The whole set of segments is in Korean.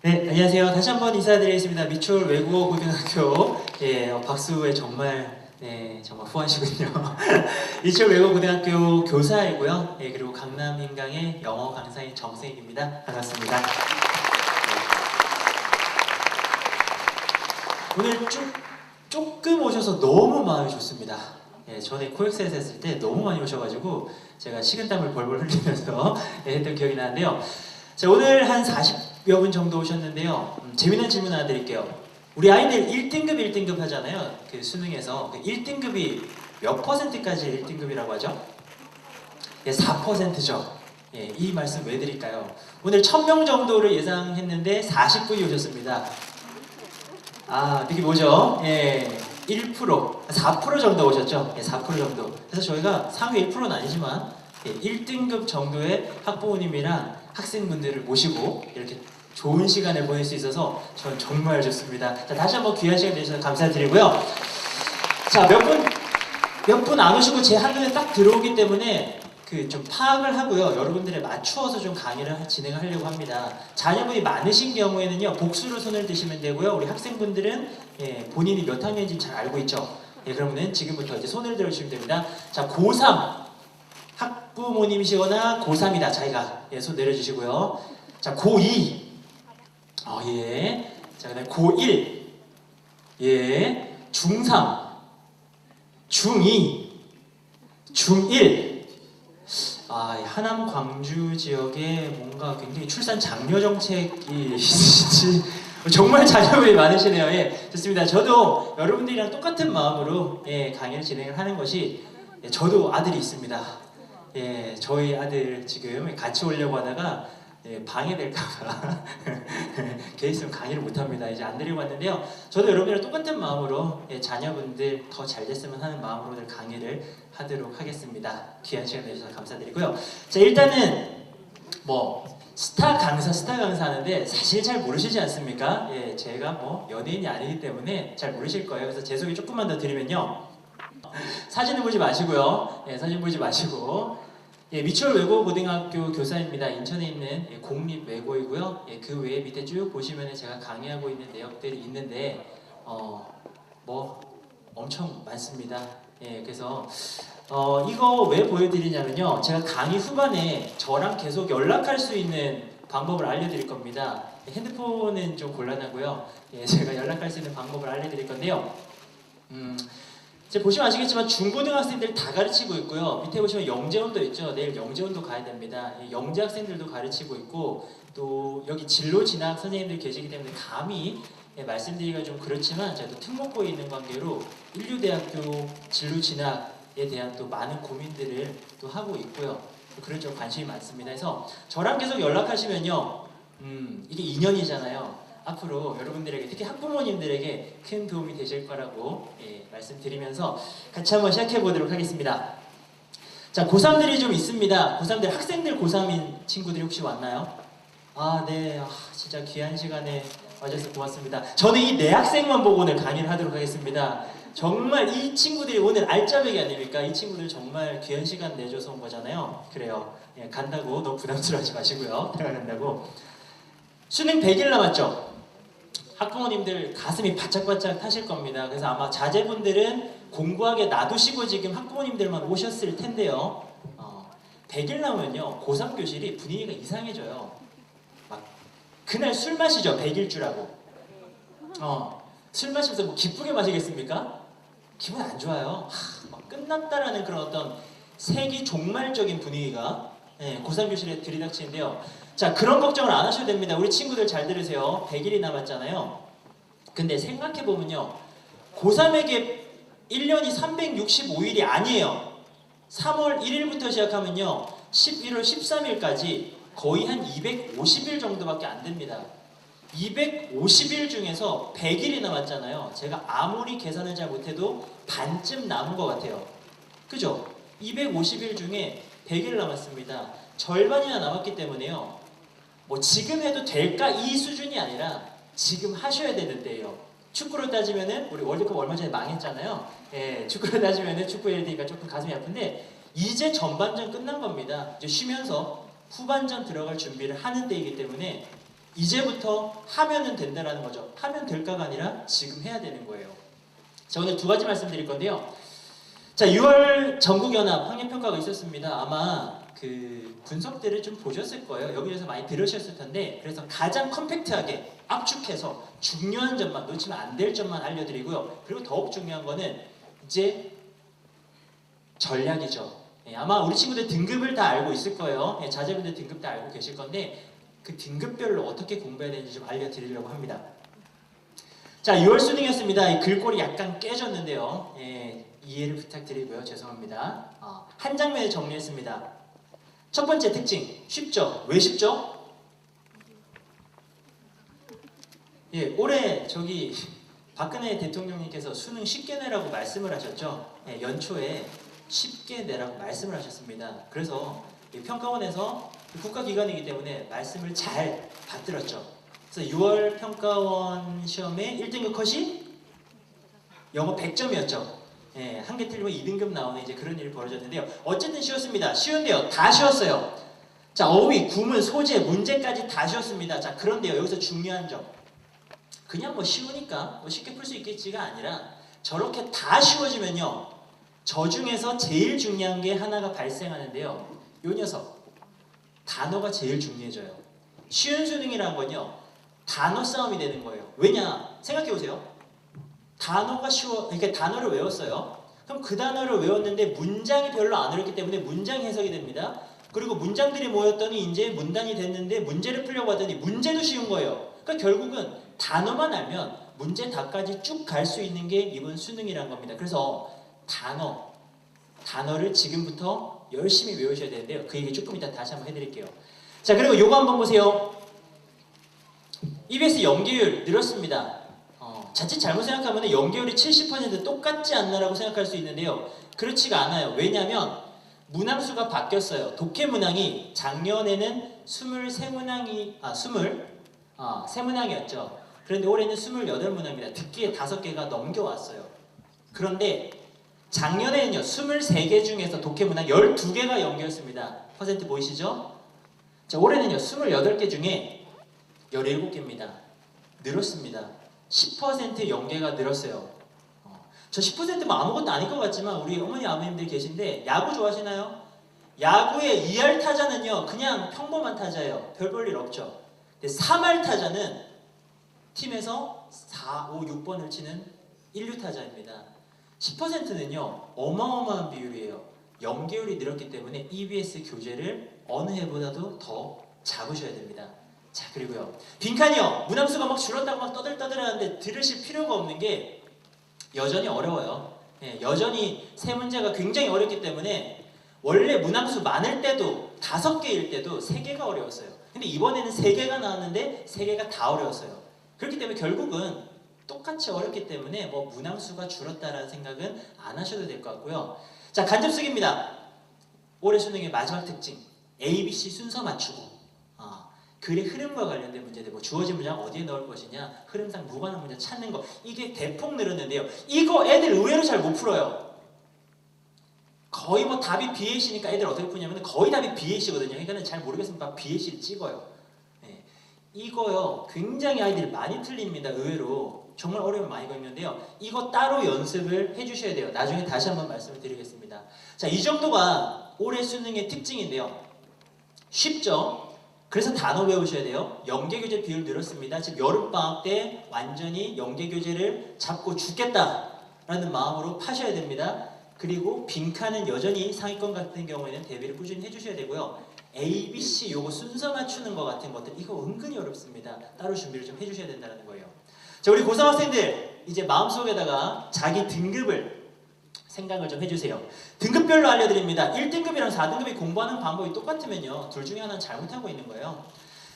네, 안녕하세요. 다시 한번 인사드리겠습니다. 미추홀 외국어 고등학교 박수에 정말 정말 후하시군요. 미추홀 외국어 고등학교 교사이고요. 그리고 강남 인강의 영어 강사인 정세익입니다. 반갑습니다. 오늘 조금 오셔서 너무 마음이 좋습니다. 전에 코엑스에서 했을 때 너무 많이 오셔가지고 제가 식은땀을 벌벌 흘리면서 했던 기억이 나는데요. 자, 오늘 한 40여 분 정도 오셨는데요. 재미난 질문 하나 드릴게요. 우리 아이들 1등급 1등급 하잖아요. 그 수능에서 그 1등급이 몇 퍼센트까지 1등급이라고 하죠? 4%죠. 이 말씀 왜 드릴까요? 오늘 1000명 정도를 예상했는데 40분이 오셨습니다. 이게 뭐죠? 1%, 4% 정도 오셨죠? 4% 정도. 그래서 저희가 상위 1%는 아니지만 1등급 정도의 학부모님이랑 학생분들을 모시고 이렇게 좋은 시간을 보낼 수 있어서 저는 정말 좋습니다. 자, 다시 한번 귀한 시간 내주셔서 감사드리고요. 자, 몇 분 안 오시고 제 한눈에 딱 들어오기 때문에 좀 파악을 하고요. 여러분들에 맞추어서 좀 강의를 진행하려고 합니다. 자녀분이 많으신 경우에는요, 복수로 손을 드시면 되고요. 우리 학생분들은 본인이 몇 학년인지 잘 알고 있죠. 그러면은 지금부터 이제 손을 들어주시면 됩니다. 자, 고3 학부모님이시거나 고3이다. 자기가 손 내려주시고요. 자, 고2 자, 그다음에 고1 중3 중2 중1 하남 광주 지역에 뭔가 굉장히 출산 장려 정책이 있으신지 정말 자녀분이 많으시네요. 좋습니다. 저도 여러분들이랑 똑같은 마음으로 강의를 진행을 하는 것이 저도 아들이 있습니다. 저희 아들 지금 같이 오려고 하다가 방해될까봐 걔 있으면 강의를 못합니다. 이제 안 드리고 왔는데요. 저도 여러분이랑 똑같은 마음으로 자녀분들 더 잘 됐으면 하는 마음으로 늘 강의를 하도록 하겠습니다. 귀한 시간 내주셔서 감사드리고요. 자, 일단은 스타 강사 하는데 사실 잘 모르시지 않습니까? 제가 연예인이 아니기 때문에 잘 모르실 거예요. 그래서 제 소개 조금만 더 드리면요. 사진을 보지 마시고요. 사진 보지 마시고 미추홀 외국어 고등학교 교사입니다. 인천에 있는 공립 외고이고요. 그 외에 밑에 쭉 보시면 제가 강의하고 있는 내역들이 있는데 엄청 많습니다. 그래서 이거 왜 보여드리냐면요. 제가 강의 후반에 저랑 계속 연락할 수 있는 방법을 알려드릴 겁니다. 핸드폰은 좀 곤란하고요. 제가 연락할 수 있는 방법을 알려드릴 건데요. 보시면 아시겠지만 중고등학생들 다 가르치고 있고요. 밑에 보시면 영재원도 있죠. 내일 영재원도 가야 됩니다. 영재 학생들도 가르치고 있고 또 여기 진로 진학 선생님들 계시기 때문에 감히 말씀드리기가 좀 그렇지만 제가 또 특목고에 있는 관계로 인류대학교 진로 진학에 대한 또 많은 고민들을 또 하고 있고요. 그런 쪽 관심이 많습니다. 그래서 저랑 계속 연락하시면요. 이게 인연이잖아요. 앞으로 여러분들에게 특히 학부모님들에게 큰 도움이 되실 거라고 말씀드리면서 같이 한번 시작해 보도록 하겠습니다. 자, 고3들이 좀 있습니다. 고3들 학생들 고3인 친구들이 혹시 왔나요? 네. 진짜 귀한 시간에 와주셔서 고맙습니다. 저는 이 네 학생만 보고 오늘 강의를 하도록 하겠습니다. 정말 이 친구들이 오늘 알짜배기 아닙니까? 이 친구들 정말 귀한 시간 내줘서 온 거잖아요. 그래요. 간다고 너무 부담스러워하지 마시고요. 들어간다고. 수능 100일 남았죠? 학부모님들 가슴이 바짝바짝 타실 겁니다. 그래서 아마 자제분들은 공부하게 놔두시고 지금 학부모님들만 오셨을 텐데요. 100일 남으면요. 고3 교실이 분위기가 이상해져요. 그날 술 마시죠. 100일주라고. 술 마시면서 기쁘게 마시겠습니까? 기분 안 좋아요. 끝났다라는 그런 어떤 세기 종말적인 분위기가 고3 교실에 들이닥치는데요. 자, 그런 걱정을 안 하셔도 됩니다. 우리 친구들 잘 들으세요. 100일이 남았잖아요. 근데 생각해보면요. 고3에게 1년이 365일이 아니에요. 3월 1일부터 시작하면요. 11월 13일까지 거의 한 250일 정도밖에 안 됩니다. 250일 중에서 100일이 남았잖아요. 제가 아무리 계산을 잘 못해도 반쯤 남은 것 같아요. 그죠? 250일 중에 100일 남았습니다. 절반이나 남았기 때문에요. 지금 해도 될까? 이 수준이 아니라 지금 하셔야 되는 때예요. 축구로 따지면은 우리 월드컵 얼마 전에 망했잖아요. 축구로 따지면은 축구 예를 들니까 조금 가슴이 아픈데 이제 전반전 끝난 겁니다. 이제 쉬면서 후반전 들어갈 준비를 하는 때이기 때문에 이제부터 하면은 된다는 거죠. 하면 될까가 아니라 지금 해야 되는 거예요. 자, 오늘 두 가지 말씀드릴 건데요. 자, 6월 전국연합 학년평가가 있었습니다. 아마 그 분석들을 좀 보셨을 거예요. 여기에서 많이 들으셨을 텐데, 그래서 가장 컴팩트하게 압축해서 중요한 점만, 놓치면 안 될 점만 알려드리고요. 그리고 더욱 중요한 거는 이제 전략이죠. 아마 우리 친구들 등급을 다 알고 있을 거예요. 자제분들 등급 다 알고 계실 건데, 그 등급별로 어떻게 공부해야 되는지 좀 알려드리려고 합니다. 자, 6월 수능이었습니다. 글꼴이 약간 깨졌는데요. 이해를 부탁드리고요. 죄송합니다. 한 장면을 정리했습니다. 첫 번째 특징, 쉽죠? 왜 쉽죠? 올해 박근혜 대통령님께서 수능 쉽게 내라고 말씀을 하셨죠. 연초에 쉽게 내라고 말씀을 하셨습니다. 그래서 평가원에서 국가기관이기 때문에 말씀을 잘 받들었죠. 그래서 6월 평가원 시험에 1등급 컷이 영어 100점이었죠. 한 개 틀리면 2등급 나오는 이제 그런 일이 벌어졌는데요. 어쨌든 쉬웠습니다. 쉬운데요. 다 쉬웠어요. 자, 어휘, 구문, 소재, 문제까지 다 쉬웠습니다. 자, 그런데요. 여기서 중요한 점. 그냥 쉬우니까 쉽게 풀 수 있겠지가 아니라 저렇게 다 쉬워지면요. 저 중에서 제일 중요한 게 하나가 발생하는데요. 요 녀석. 단어가 제일 중요해져요. 쉬운 수능이라는 건요. 단어 싸움이 되는 거예요. 왜냐? 생각해보세요. 단어가 그러니까 단어를 외웠어요. 그럼 그 단어를 외웠는데 문장이 별로 안 어렵기 때문에 문장 해석이 됩니다. 그리고 문장들이 모였더니 이제 문단이 됐는데 문제를 풀려고 하더니 문제도 쉬운 거예요. 그러니까 결국은 단어만 알면 문제 답까지 쭉 갈 수 있는 게 이번 수능이란 겁니다. 그래서 단어를 지금부터 열심히 외우셔야 되는데요. 그 얘기 조금 이따 다시 한번 해드릴게요. 자, 그리고 요거 한번 보세요. EBS 연계율 늘었습니다. 자칫 잘못 생각하면 연계율이 70% 똑같지 않나라고 생각할 수 있는데요. 그렇지가 않아요. 왜냐하면 문항수가 바뀌었어요. 독해 문항이 작년에는 23문항이었죠. 그런데 올해는 28문항입니다. 듣기에 5개가 넘겨왔어요. 그런데 작년에는요. 23개 중에서 독해 문항 12개가 연계였습니다. 퍼센트 보이시죠? 자, 올해는요. 28개 중에 17개입니다. 늘었습니다. 10% 연계가 늘었어요. 저 10%면 아무것도 아닐 것 같지만 우리 어머니 아버님들 계신데 야구 좋아하시나요? 야구의 2할 타자는요. 그냥 평범한 타자예요. 별 볼 일 없죠. 근데 3할 타자는 팀에서 4, 5, 6번을 치는 1루 타자입니다. 10%는요. 어마어마한 비율이에요. 연계율이 늘었기 때문에 EBS 교재를 어느 해보다도 더 잡으셔야 됩니다. 자, 그리고요. 빈칸이요. 문항수가 막 줄었다고 막 떠들떠들하는데 들으실 필요가 없는 게 여전히 어려워요. 여전히 세 문제가 굉장히 어렵기 때문에 원래 문항수 많을 때도 5개일 때도 3개가 어려웠어요. 근데 이번에는 3개가 나왔는데 3개가 다 어려웠어요. 그렇기 때문에 결국은 똑같이 어렵기 때문에 문항수가 줄었다라는 생각은 안 하셔도 될 것 같고요. 자, 간접쓰기입니다. 올해 수능의 마지막 특징. A, B, C 순서 맞추고 글의 흐름과 관련된 문제들, 주어진 문장 어디에 넣을 것이냐, 흐름상 무관한 문장 찾는 거, 이게 대폭 늘었는데요. 이거 애들 의외로 잘 못 풀어요. 거의 답이 BAC니까 애들 어떻게 푸냐면 거의 답이 BAC거든요. 그러니까 잘 모르겠으면 BAC를 찍어요. 이거요, 굉장히 아이들이 많이 틀립니다. 의외로 정말 어려움을 많이 겪는데요. 이거 따로 연습을 해주셔야 돼요. 나중에 다시 한번 말씀을 드리겠습니다. 자, 이 정도가 올해 수능의 특징인데요. 쉽죠? 그래서 단어 외우셔야 돼요. 연계교재 비율 늘었습니다. 지금 여름방학 때 완전히 연계교재를 잡고 죽겠다라는 마음으로 파셔야 됩니다. 그리고 빈칸은 여전히 상위권 같은 경우에는 대비를 꾸준히 해주셔야 되고요. A, B, C 요거 순서 맞추는 것 같은 것들 이거 은근히 어렵습니다. 따로 준비를 좀 해주셔야 된다는 거예요. 자, 우리 고3 학생들 이제 마음속에다가 자기 등급을 생각을 좀 해주세요. 등급별로 알려드립니다. 1등급이랑 4등급이 공부하는 방법이 똑같으면요. 둘 중에 하나는 잘못하고 있는 거예요.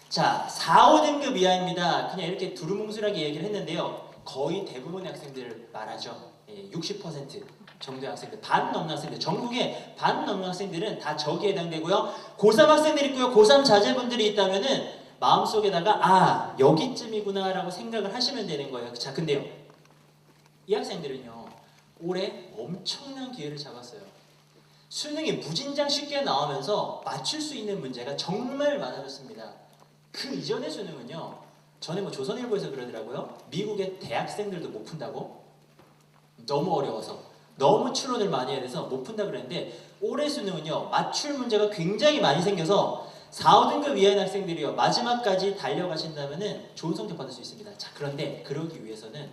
자, 4, 5등급 이하입니다. 그냥 이렇게 두루뭉술하게 얘기를 했는데요. 거의 대부분의 학생들을 말하죠. 60% 정도의 학생들, 반 넘는 학생들, 전국의 반 넘는 학생들은 다 저기에 해당되고요. 고3 학생들이 있고요. 고3 자제분들이 있다면은 마음속에다가 여기쯤이구나 라고 생각을 하시면 되는 거예요. 자, 근데요. 이 학생들은요. 올해 엄청난 기회를 잡았어요. 수능이 무진장 쉽게 나오면서 맞출 수 있는 문제가 정말 많아졌습니다. 그 이전의 수능은요. 전에 뭐 조선일보에서 그러더라고요. 미국의 대학생들도 못 푼다고? 너무 어려워서. 너무 추론을 많이 해야 돼서 못 푼다 그랬는데 올해 수능은요. 맞출 문제가 굉장히 많이 생겨서 4, 5등급 이하의 학생들이요. 마지막까지 달려가신다면 좋은 성적 받을 수 있습니다. 자, 그런데 그러기 위해서는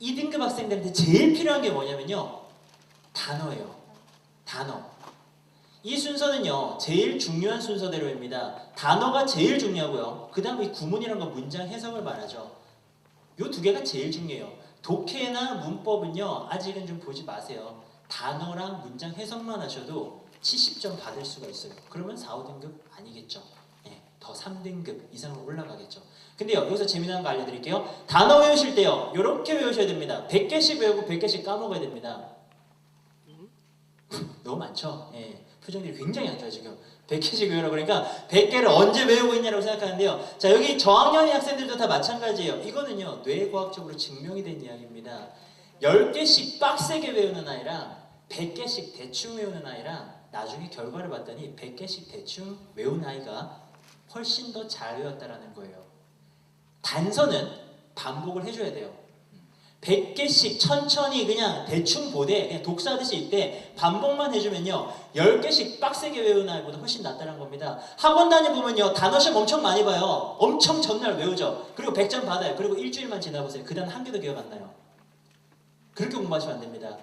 2등급 학생들한테 제일 필요한 게 뭐냐면요. 단어예요. 단어. 이 순서는요. 제일 중요한 순서대로입니다. 단어가 제일 중요하고요. 그 다음에 구문이란 건 문장 해석을 말하죠. 요 두 개가 제일 중요해요. 독해나 문법은요. 아직은 좀 보지 마세요. 단어랑 문장 해석만 하셔도 70점 받을 수가 있어요. 그러면 4, 5등급 아니겠죠. 네, 더 3등급 이상으로 올라가겠죠. 근데요. 여기서 재미난 거 알려드릴게요. 단어 외우실 때요. 이렇게 외우셔야 됩니다. 100개씩 외우고 100개씩 까먹어야 됩니다. 너무 많죠? 예. 표정들이 굉장히 안 좋아요 지금. 100개씩 외우라고 그러니까 100개를 언제 외우고 있냐고 생각하는데요. 자, 여기 저학년의 학생들도 다 마찬가지예요. 이거는요. 뇌과학적으로 증명이 된 이야기입니다. 10개씩 빡세게 외우는 아이랑 100개씩 대충 외우는 아이랑 나중에 결과를 봤더니 100개씩 대충 외운 아이가 훨씬 더 잘 외웠다라는 거예요. 단서는 반복을 해줘야 돼요. 100개씩 천천히 그냥 대충 보되 그냥 독사하듯이 이때 반복만 해주면요 10개씩 빡세게 외우는 아이보다 훨씬 낫다는 겁니다. 학원 다녀보면요 단어 시험 엄청 많이 봐요. 엄청 전날 외우죠. 그리고 100점 받아요. 그리고 일주일만 지나보세요. 그 다음 한 개도 기억 안 나요. 그렇게 공부하시면 안 됩니다.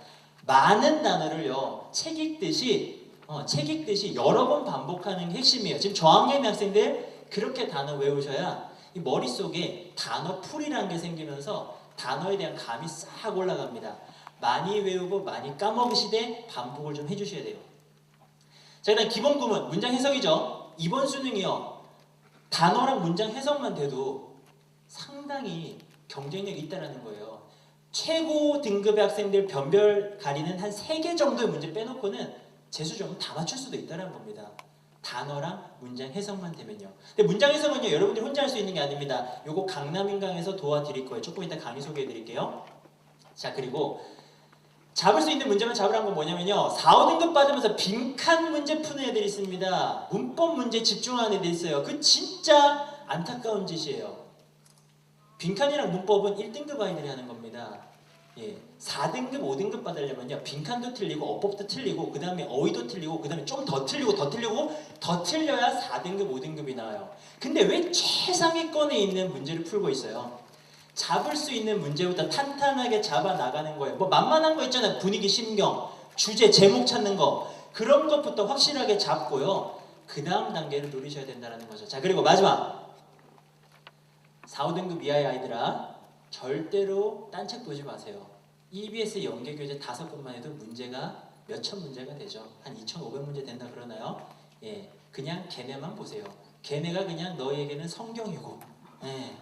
많은 단어를요 책 읽듯이 여러 번 반복하는 게 핵심이에요. 지금 저학년 학생들 그렇게 단어 외우셔야 이 머릿속에 단어 풀이라는 게 생기면서 단어에 대한 감이 싹 올라갑니다. 많이 외우고 많이 까먹으시되 반복을 좀 해주셔야 돼요. 자, 일단 기본 구문, 문장 해석이죠. 이번 수능이요. 단어랑 문장 해석만 돼도 상당히 경쟁력이 있다는 거예요. 최고 등급의 학생들 변별 가리는 한 3개 정도의 문제 빼놓고는 재수점은 다 맞출 수도 있다는 겁니다. 단어랑 문장 해석만 되면요. 근데 문장 해석은요, 여러분들이 혼자 할 수 있는 게 아닙니다. 요거 강남인강에서 도와드릴 거예요. 조금 이따 강의 소개해 드릴게요. 자, 그리고 잡을 수 있는 문제만 잡으라는 건 뭐냐면요. 4, 5등급 받으면서 빈칸 문제 푸는 애들이 있습니다. 문법 문제 집중하는 애들이 있어요. 그 진짜 안타까운 짓이에요. 빈칸이랑 문법은 1등급 아이들이 하는 겁니다. 예, 4등급, 5등급 받으려면요 빈칸도 틀리고 어법도 틀리고 그 다음에 어휘도 틀리고 그 다음에 좀 더 틀리고 더 틀려야 4등급, 5등급이 나와요. 근데 왜 최상위권에 있는 문제를 풀고 있어요? 잡을 수 있는 문제부터 탄탄하게 잡아 나가는 거예요. 뭐 만만한 거 있잖아요. 분위기, 심경, 주제, 제목 찾는 거 그런 것부터 확실하게 잡고요. 그 다음 단계를 노리셔야 된다는 거죠. 자, 그리고 마지막 4, 5등급 이하의 아이들아 절대로 딴 책 보지 마세요. EBS 연계교재 5권만 해도 문제가 몇천 문제가 되죠. 한 2,500문제 된다 그러나요? 예, 그냥 걔네만 보세요. 걔네가 그냥 너희에게는 성경이고, 예,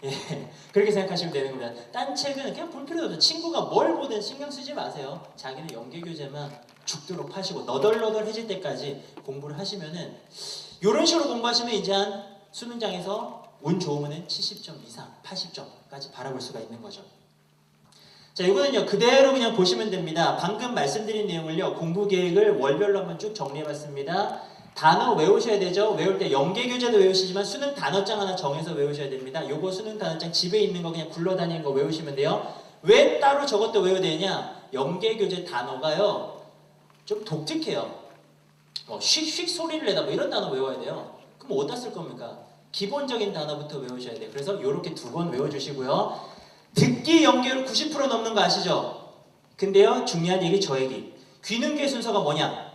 예, 그렇게 생각하시면 되는 겁니다. 딴 책은 그냥 볼 필요도 없어요. 친구가 뭘 보든 신경 쓰지 마세요. 자기는 연계교재만 죽도록 파시고 너덜너덜해질 때까지 공부를 하시면은 이런 식으로 공부하시면 이제 한 수능장에서 운 좋으면 70점 이상, 80점까지 바라볼 수가 있는 거죠. 자, 이거는요 그대로 그냥 보시면 됩니다. 방금 말씀드린 내용을요 공부 계획을 월별로 한번 쭉 정리해봤습니다. 단어 외우셔야 되죠. 외울 때 연계교재도 외우시지만 수능 단어장 하나 정해서 외우셔야 됩니다. 요거 수능 단어장 집에 있는 거 그냥 굴러다니는 거 외우시면 돼요. 왜 따로 저것도 외워야 되냐? 연계교재 단어가요 좀 독특해요. 휙휙 소리를 내다 뭐 이런 단어 외워야 돼요. 그럼 어디다 쓸 겁니까? 기본적인 단어부터 외우셔야 돼요. 그래서 이렇게 2권 외워주시고요. 듣기 연계로 90% 넘는 거 아시죠? 근데요 중요한 얘기 저 얘기. 귀능계 순서가 뭐냐?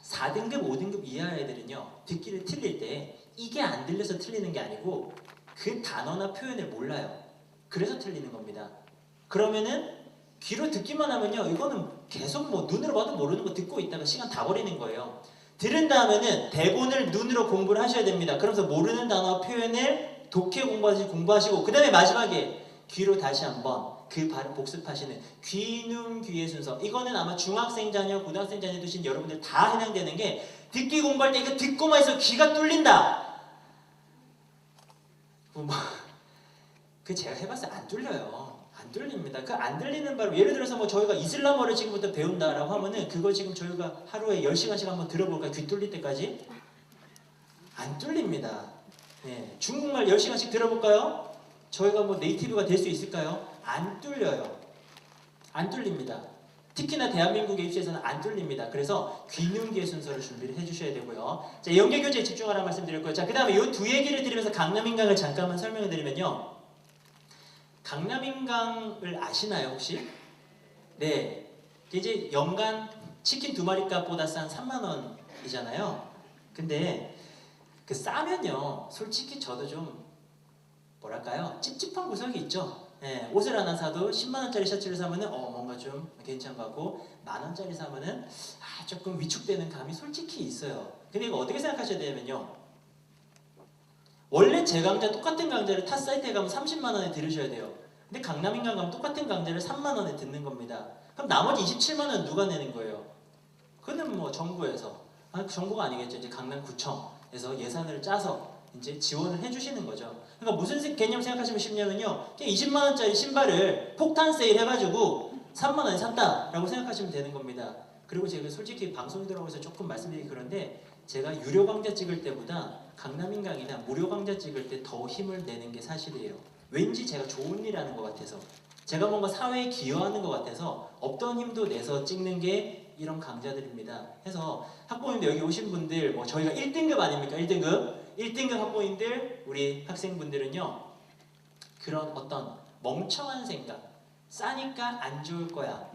4등급, 5등급 이하 애들은요 듣기를 틀릴 때 이게 안 들려서 틀리는 게 아니고 그 단어나 표현을 몰라요. 그래서 틀리는 겁니다. 그러면은 귀로 듣기만 하면요 이거는 계속 뭐 눈으로 봐도 모르는 거 듣고 있다가 시간 다 버리는 거예요. 들은 다음에는 대본을 눈으로 공부를 하셔야 됩니다. 그러면서 모르는 단어와 표현을 독해 공부하시고 그 다음에 마지막에 귀로 다시 한번 그 발음 복습하시는 귀눈귀의 순서. 이거는 아마 중학생 자녀, 고등학생 자녀 두신 여러분들 다 해당되는 게 듣기 공부할 때 이거 듣고만 있어 귀가 뚫린다. 그 제가 해봤어요. 안 뚫려요. 안 들립니다. 그 안 들리는 바로 예를 들어서 뭐 저희가 이슬람어를 지금부터 배운다라고 하면은 그거 지금 저희가 하루에 10시간씩 한번 들어볼까요? 귀 뚫릴 때까지? 안 뚫립니다. 예, 중국말 10시간씩 들어볼까요? 저희가 뭐 네이티브가 될 수 있을까요? 안 뚫려요. 안 뚫립니다. 특히나 대한민국에 입시에서는 안 뚫립니다. 그래서 귀능기의 순서를 준비를 해주셔야 되고요. 자, 연계교재에 집중하라는 말씀 드렸고요. 자, 그 다음에 이 두 얘기를 드리면서 강남인강을 잠깐만 설명해 드리면요. 강남인강을 아시나요, 혹시? 네. 이제 연간 치킨 2마리 값보다 싼 3만 원이잖아요. 근데 그 싸면요, 솔직히 저도 좀 뭐랄까요, 찝찝한 구석이 있죠. 예, 옷을 하나 사도 10만 원짜리 셔츠를 사면은 뭔가 좀 괜찮은 것 같고, 만 원짜리 사면은 조금 위축되는 감이 솔직히 있어요. 근데 이거 어떻게 생각하셔야 되냐면요, 원래 제 강좌 똑같은 강좌를 타 사이트에 가면 30만 원에 들으셔야 돼요. 근데 강남인강 가면 똑같은 강좌를 3만 원에 듣는 겁니다. 그럼 나머지 27만 원 누가 내는 거예요? 그거는 뭐 정부에서, 정부가 아니겠죠, 이제 강남구청에서 예산을 짜서 이제 지원을 해주시는 거죠. 그러니까 무슨 개념 생각하시면 쉽냐면요, 20만 원짜리 신발을 폭탄 세일 해가지고 3만 원에 샀다라고 생각하시면 되는 겁니다. 그리고 제가 솔직히 방송에 들어가서 조금 말씀드리기 그런데, 제가 유료 강좌 찍을 때보다 강남인강이나 무료 강좌 찍을 때 더 힘을 내는 게 사실이에요. 왠지 제가 좋은 일 하는 것 같아서, 제가 뭔가 사회에 기여하는 것 같아서 없던 힘도 내서 찍는 게 이런 강좌들입니다. 해서 학부모님들 여기 오신 분들, 뭐 저희가 1등급 아닙니까? 1등급 학부모님들, 우리 학생분들은요, 그런 어떤 멍청한 생각, 싸니까 안 좋을 거야,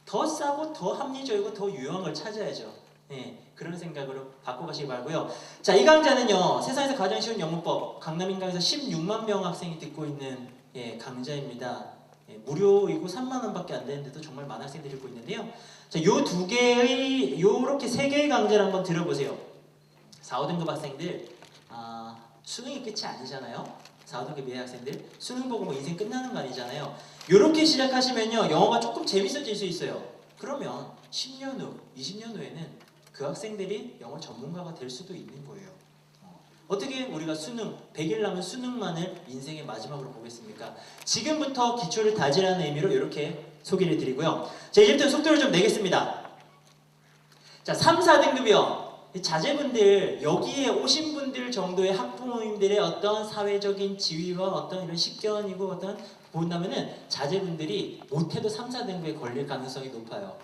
더 싸고 더 합리적이고 더 유용한 걸 찾아야죠. 예, 그런 생각으로 바꿔가시기 바라고요. 자, 이 강좌는요, 세상에서 가장 쉬운 영문법, 강남인강에서 16만 명 학생이 듣고 있는 강좌입니다. 예, 무료이고 3만 원밖에 안 되는데도 정말 많은 학생들이 듣고 있는데요. 자, 요 두 개의, 요렇게 세 개의 강좌를 한번 들어보세요. 4, 5등급 학생들, 수능이 끝이 아니잖아요. 4, 5등급 이하 학생들, 수능 보고 뭐 인생 끝나는 거 아니잖아요. 요렇게 시작하시면요, 영어가 조금 재밌어질 수 있어요. 그러면 10년 후, 20년 후에는 그 학생들이 영어 전문가가 될 수도 있는 거예요. 어떻게 우리가 수능, 100일 남은 수능만을 인생의 마지막으로 보겠습니까? 지금부터 기초를 다지라는 의미로 이렇게 소개를 드리고요. 자, 이제부터 속도를 좀 내겠습니다. 자, 3, 4등급이요. 자제분들, 여기에 오신 분들 정도의 학부모님들의 어떤 사회적인 지위와 어떤 이런 식견이고 어떤 본다면은 자제분들이 못해도 3, 4등급에 걸릴 가능성이 높아요.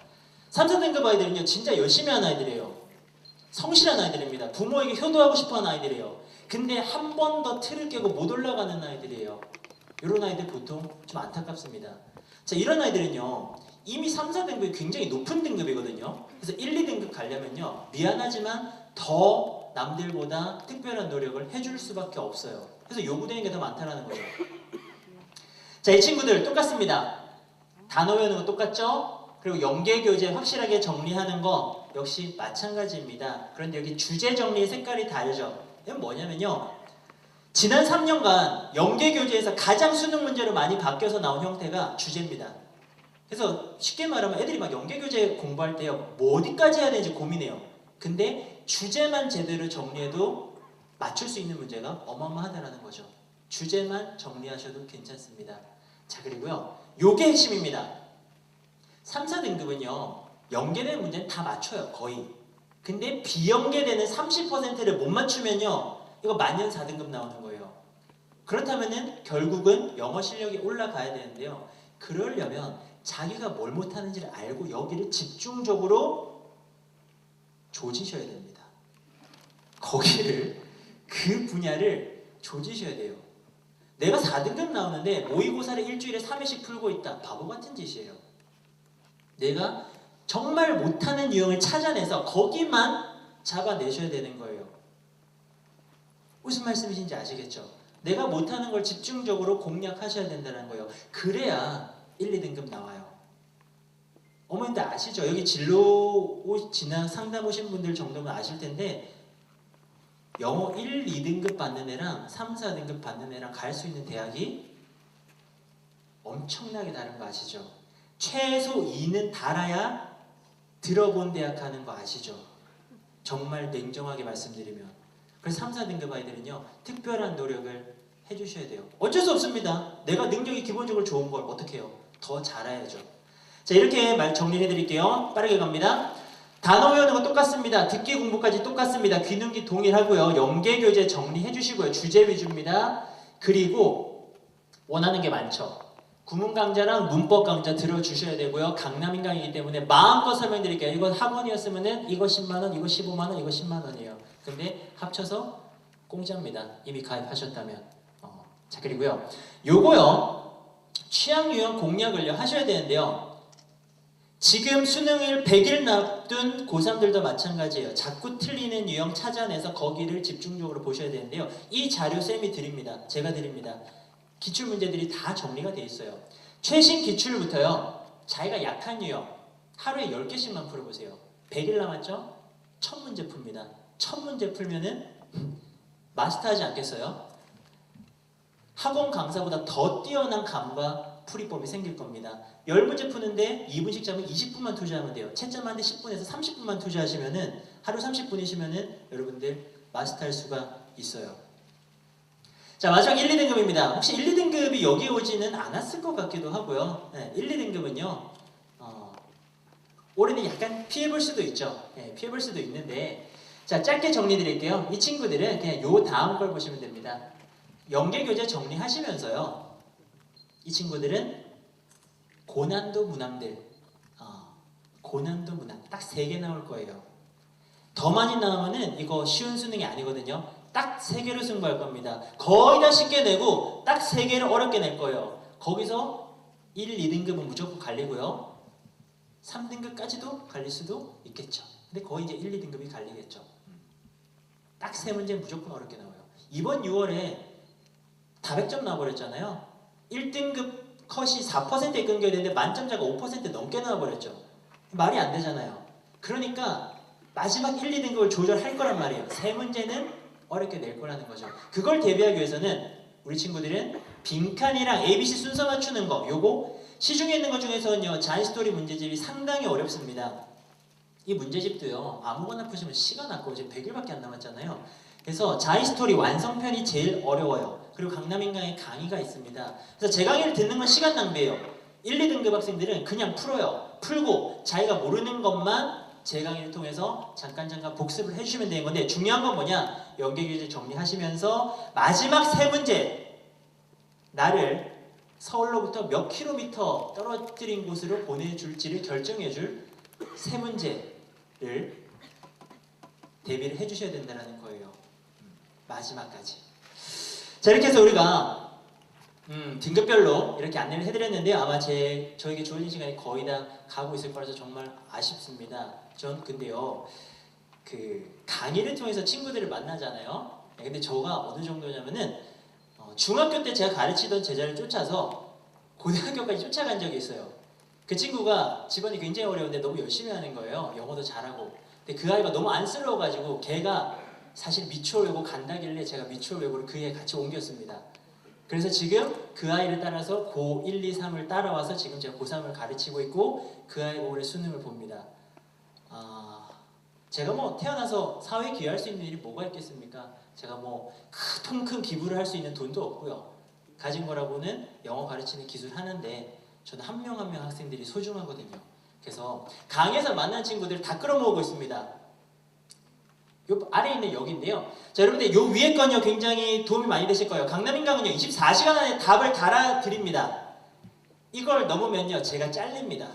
3, 4등급 아이들은요, 진짜 열심히 하는 아이들이에요. 성실한 아이들입니다. 부모에게 효도하고 싶어하는 아이들이에요. 근데 한 번 더 틀을 깨고 못 올라가는 아이들이에요. 이런 아이들 보통 좀 안타깝습니다. 자, 이런 아이들은요, 이미 3, 4등급이 굉장히 높은 등급이거든요. 그래서 1, 2등급 가려면요, 미안하지만 더 남들보다 특별한 노력을 해줄 수밖에 없어요. 그래서 요구되는 게 더 많다는 거죠. 자, 이 친구들 똑같습니다. 단어 외우는 거 똑같죠? 그리고 연계교재 확실하게 정리하는 거 역시 마찬가지입니다. 그런데 여기 주제 정리의 색깔이 다르죠. 이건 뭐냐면요, 지난 3년간 연계교재에서 가장 수능 문제로 많이 바뀌어서 나온 형태가 주제입니다. 그래서 쉽게 말하면 애들이 막 연계교재 공부할 때요, 뭐 어디까지 해야 되는지 고민해요. 근데 주제만 제대로 정리해도 맞출 수 있는 문제가 어마어마하다는 거죠. 주제만 정리하셔도 괜찮습니다. 자, 그리고요, 요게 핵심입니다. 3, 4등급은요, 연계되는 문제는 다 맞춰요, 거의. 근데 비연계되는 30%를 못 맞추면요, 이거 만년 4등급 나오는 거예요. 그렇다면은 결국은 영어 실력이 올라가야 되는데요, 그러려면 자기가 뭘 못하는지를 알고 여기를 집중적으로 조지셔야 됩니다. 거기를, 그 분야를 조지셔야 돼요. 내가 4등급 나오는데 모의고사를 일주일에 3회씩 풀고 있다, 바보 같은 짓이에요. 내가 정말 못하는 유형을 찾아내서 거기만 잡아내셔야 되는 거예요. 무슨 말씀이신지 아시겠죠? 내가 못하는 걸 집중적으로 공략하셔야 된다는 거예요. 그래야 1, 2등급 나와요. 어머님들 아시죠? 여기 진로 지난 상담 오신 분들 정도면 아실 텐데, 영어 1, 2등급 받는 애랑 3, 4등급 받는 애랑 갈 수 있는 대학이 엄청나게 다른 거 아시죠? 최소 2는 달아야 들어본 대학 가는 거 아시죠? 정말 냉정하게 말씀드리면. 그래서 3, 4등급 아이들은요, 특별한 노력을 해주셔야 돼요. 어쩔 수 없습니다. 내가 능력이 기본적으로 좋은 걸 어떻게 해요? 더 잘해야죠. 자, 이렇게 말 정리해 드릴게요. 빠르게 갑니다. 단어 외우는 거 똑같습니다. 듣기 공부까지 똑같습니다. 귀능기 동일하고요. 연계교재 정리해 주시고요. 주제 위주입니다. 그리고 원하는 게 많죠. 구문 강좌랑 문법 강좌 들어주셔야 되고요. 강남인강이기 때문에 마음껏 설명드릴게요. 이거 학원이었으면은 이거 10만원, 이거 15만원, 이거 10만원이에요. 근데 합쳐서 공짜입니다. 이미 가입하셨다면. 자, 그리고요. 요거요. 취향 유형 공략을요 하셔야 되는데요. 지금 수능을 100일 앞둔 고3들도 마찬가지예요. 자꾸 틀리는 유형 찾아내서 거기를 집중적으로 보셔야 되는데요. 이 자료 쌤이 드립니다. 제가 드립니다. 기출문제들이 다 정리가 되어 있어요. 최신 기출부터요. 자기가 약한 유형 하루에 10개씩만 풀어보세요. 100일 남았죠? 1000문제 풉니다. 1000문제 풀면은 마스터하지 않겠어요? 학원 강사보다 더 뛰어난 감과 풀이법이 생길 겁니다. 10문제 푸는데 2분씩 잡으면 20분만 투자하면 돼요. 채점하는데 10분에서 30분만 투자하시면은 하루 30분이시면은 여러분들 마스터할 수가 있어요. 자, 마지막 1, 2등급입니다. 혹시 1, 2등급이 여기 오지는 않았을 것 같기도 하고요. 네, 1, 2등급은요. 올해는 약간 피해볼 수도 있죠. 네, 피해볼 수도 있는데 자, 짧게 정리드릴게요. 이 친구들은 그냥 요 다음 걸 보시면 됩니다. 연계교재 정리하시면서요. 이 친구들은 고난도 문항들 고난도 문항 딱 3개 나올 거예요. 더 많이 나오면은 이거 쉬운 수능이 아니거든요. 딱 3개로 승부할 겁니다. 거의 다 쉽게 내고 딱 3개를 어렵게 낼 거예요. 거기서 1, 2등급은 무조건 갈리고요. 3등급까지도 갈릴 수도 있겠죠. 근데 거의 이제 1, 2등급이 갈리겠죠. 딱 3문제는 무조건 어렵게 나와요. 이번 6월에 다백점 나와버렸잖아요. 1등급 컷이 4%에 끊겨야 되는데 만점자가 5% 넘게 나와버렸죠. 말이 안 되잖아요. 그러니까 마지막 1, 2등급을 조절할 거란 말이에요. 3문제는 어렵게 낼 거라는 거죠. 그걸 대비하기 위해서는 우리 친구들은 빈칸이랑 ABC 순서 맞추는 거 요거 시중에 있는 것 중에서는요. 자인스토리 문제집이 상당히 어렵습니다. 이 문제집도요. 아무거나 푸시면 시간 아까워. 지금 100일밖에 안 남았잖아요. 그래서 자인스토리 완성편이 제일 어려워요. 그리고 강남인강에 강의가 있습니다. 그래서 제 강의를 듣는 건 시간 낭비예요. 1, 2등급 학생들은 그냥 풀어요. 풀고 자기가 모르는 것만 제 강의를 통해서 잠깐 복습을 해주시면 되는 건데 중요한 건 뭐냐? 연계교재 정리하시면서 마지막 3문제 나를 서울로부터 몇 킬로미터 떨어뜨린 곳으로 보내줄지를 결정해줄 3문제를 대비를 해주셔야 된다는 거예요. 마지막까지. 자, 이렇게 해서 우리가 등급별로 이렇게 안내를 해드렸는데요. 아마 저에게 주어진 시간이 거의 다 가고 있을 거라서 정말 아쉽습니다. 전 근데요, 그 강의를 통해서 친구들을 만나잖아요. 근데 저가 어느 정도냐면은 중학교 때 제가 가르치던 제자를 쫓아서 고등학교까지 쫓아간 적이 있어요. 그 친구가 집안이 굉장히 어려운데 너무 열심히 하는 거예요. 영어도 잘하고. 근데 그 아이가 너무 안쓰러워가지고 걔가 사실 미추홀 외고 간다길래 제가 미추홀 외고를 그 애 같이 옮겼습니다. 그래서 지금 그 아이를 따라서 고 1, 2, 3을 따라와서 지금 제가 고3을 가르치고 있고 그 아이가 올해 수능을 봅니다. 제가 뭐 태어나서 사회에 기여할 수 있는 일이 뭐가 있겠습니까? 제가 뭐 통 큰 기부를 할 수 있는 돈도 없고요. 가진 거라고는 영어 가르치는 기술 하는데 저는 한 명 한 명 학생들이 소중하거든요. 그래서 강에서 만난 친구들 다 끌어모으고 있습니다. 요 아래에 있는 여기인데요. 자, 여러분들 요 위에 건요 굉장히 도움이 많이 되실 거예요. 강남인강은요 24시간 안에 답을 달아드립니다. 이걸 넘으면요 제가 잘립니다.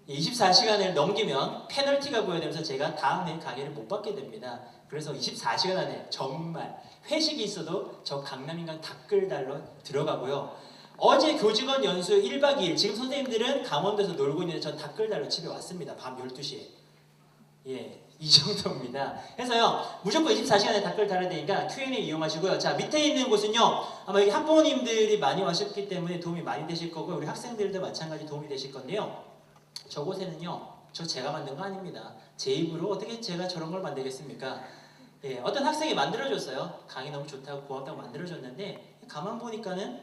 24시간을 넘기면 페널티가 부여되면서 제가 다음에 강의를 못 받게 됩니다. 그래서 24시간 안에 정말 회식이 있어도 저 강남인강 댓글 달러 들어가고요. 어제 교직원 연수 1박 2일 지금 선생님들은 강원도에서 놀고 있는데 전 댓글 달러 집에 왔습니다. 밤 12시에. 예, 이 정도입니다. 그래서요 무조건 24시간에 댓글 달아야 되니까 Q&A 이용하시고요. 자, 밑에 있는 곳은요 아마 여기 학부모님들이 많이 와셨기 때문에 도움이 많이 되실 거고 우리 학생들도 마찬가지 도움이 되실 건데요. 저곳에는요 제가 만든 거 아닙니다. 제 입으로 어떻게 제가 저런 걸 만들겠습니까? 예, 어떤 학생이 만들어줬어요. 강의 너무 좋다고 고맙다고 만들어줬는데 가만 보니까는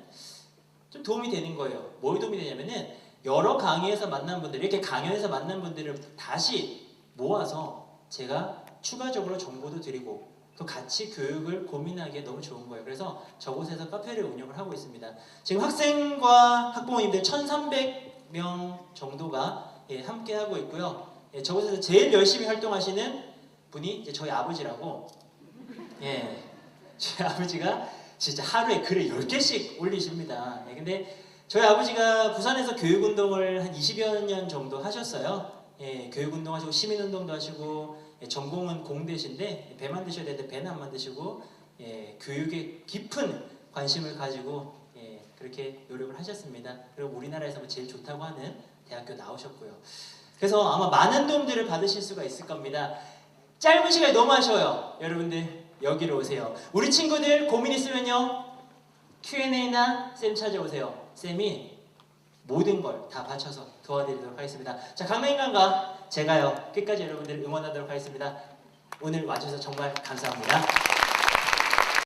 좀 도움이 되는 거예요. 뭘 도움이 되냐면은 여러 강의에서 만난 분들 이렇게 강연에서 만난 분들을 다시 모아서 제가 추가적으로 정보도 드리고 또 같이 교육을 고민하기에 너무 좋은 거예요. 그래서 저곳에서 카페를 운영을 하고 있습니다. 지금 학생과 학부모님들 1,300명 정도가 함께 하고 있고요. 예, 저곳에서 제일 열심히 활동하시는 분이 이제 저희 아버지라고. 예, 저희 아버지가 진짜 하루에 글을 10개씩 올리십니다. 예, 근데 저희 아버지가 부산에서 교육운동을 한 20여 년 정도 하셨어요. 예, 교육운동 하시고 시민운동도 하시고, 예, 전공은 공대신데 배 만드셔야 되는데 배는 안 만드시고, 예, 교육에 깊은 관심을 가지고, 예, 그렇게 노력을 하셨습니다. 그리고 우리나라에서 제일 좋다고 하는 대학교 나오셨고요. 그래서 아마 많은 도움들을 받으실 수가 있을 겁니다. 짧은 시간이 너무 아쉬워요. 여러분들 여기로 오세요. 우리 친구들 고민 있으면요, Q&A나 쌤 찾아오세요. 쌤이 모든 걸 다 바쳐서 도와드리도록 하겠습니다. 자, 강맹인간과 제가요 끝까지 여러분들을 응원하도록 하겠습니다. 오늘 와주셔서 정말 감사합니다.